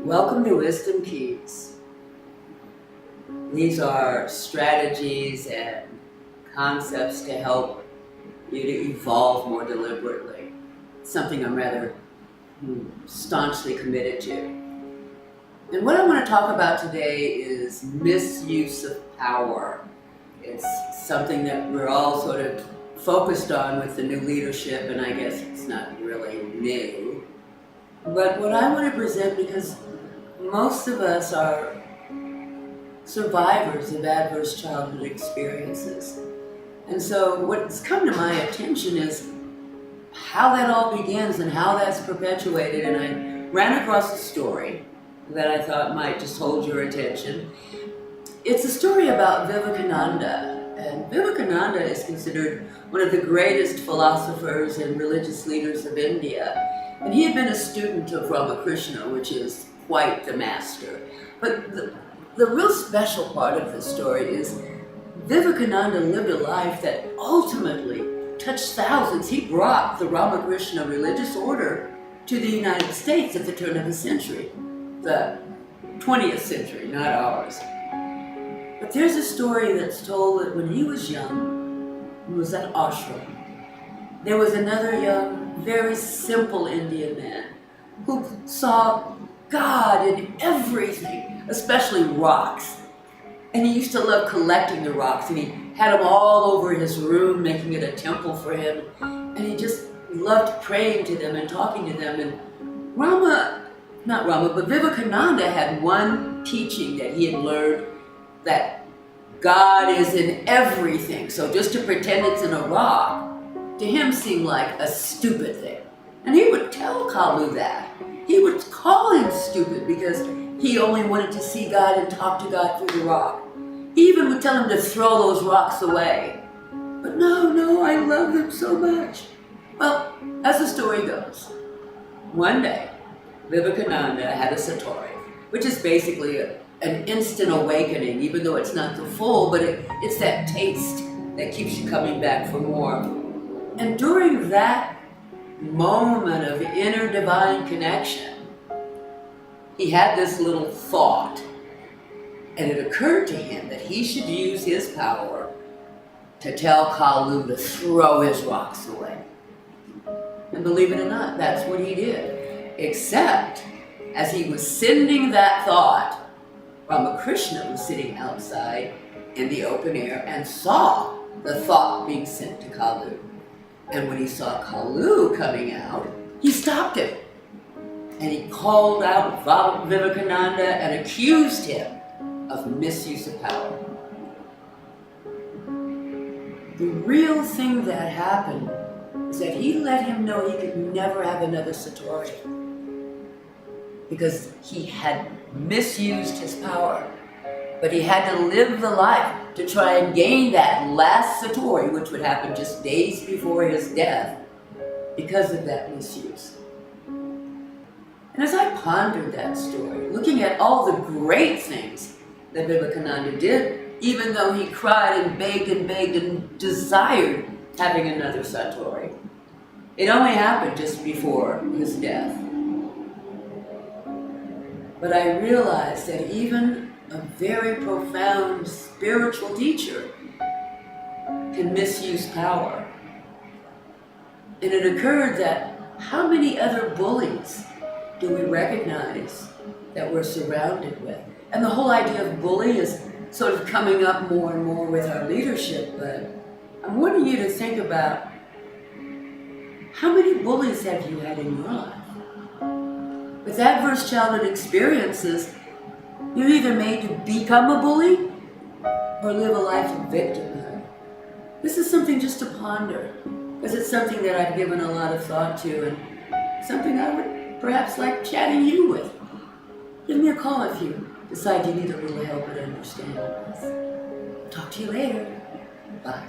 Welcome to Wisdom Keys. These are strategies and concepts to help you to evolve more deliberately. Something I'm rather staunchly committed to. And what I want to talk about today is misuse of power. It's something that we're all sort of focused on with the new leadership, and I guess it's not really new. But what I want to present, because most of us are survivors of adverse childhood experiences. And so what's come to my attention is how that all begins and how that's perpetuated. And I ran across a story that I thought might just hold your attention. It's a story about Vivekananda. And Vivekananda is considered one of the greatest philosophers and religious leaders of India. And he had been a student of Ramakrishna, which is quite the master. But the real special part of the story is Vivekananda lived a life that ultimately touched thousands. He brought the Ramakrishna religious order to the United States at the turn of the century, the 20th century, not ours. But there's a story that's told that when he was young, he was at ashram, there was another young, very simple Indian man who saw God in everything, especially rocks. And he used to love collecting the rocks, and he had them all over his room, making it a temple for him. And he just loved praying to them and talking to them. And Vivekananda had one teaching that he had learned, that God is in everything. So just to pretend it's in a rock, to him seemed like a stupid thing. And he would tell Kalu that. He would call him stupid because he only wanted to see God and talk to God through the rock. He even would tell him to throw those rocks away. But no, I love them so much. Well, as the story goes, one day, Vivekananda had a satori, which is basically an instant awakening, even though it's not the full, but it's that taste that keeps you coming back for more. And during that moment of inner divine connection, he had this little thought, and it occurred to him that he should use his power to tell Kalu to throw his rocks away. And believe it or not, that's what he did. Except, as he was sending that thought, Ramakrishna was sitting outside in the open air and saw the thought being sent to Kalu. And when he saw Kalu coming out, he stopped him. And he called out Vivekananda and accused him of misuse of power. The real thing that happened is that he let him know he could never have another satori, because he had misused his power. But he had to live the life to try and gain that last satori, which would happen just days before his death, because of that misuse. And as I pondered that story, looking at all the great things that Vivekananda did, even though he cried and begged and desired having another satori, it only happened just before his death. But I realized that even a very profound spiritual teacher can misuse power. And it occurred that how many other bullies do we recognize that we're surrounded with? And the whole idea of bully is sort of coming up more and more with our leadership, but I'm wanting you to think about, how many bullies have you had in your life? With adverse childhood experiences, you're either made to become a bully or live a life of victimhood. This is something just to ponder, because it's something that I've given a lot of thought to, and something I would perhaps like chatting you with. Give me a call if you decide you need a little help at understanding this. Talk to you later. Bye.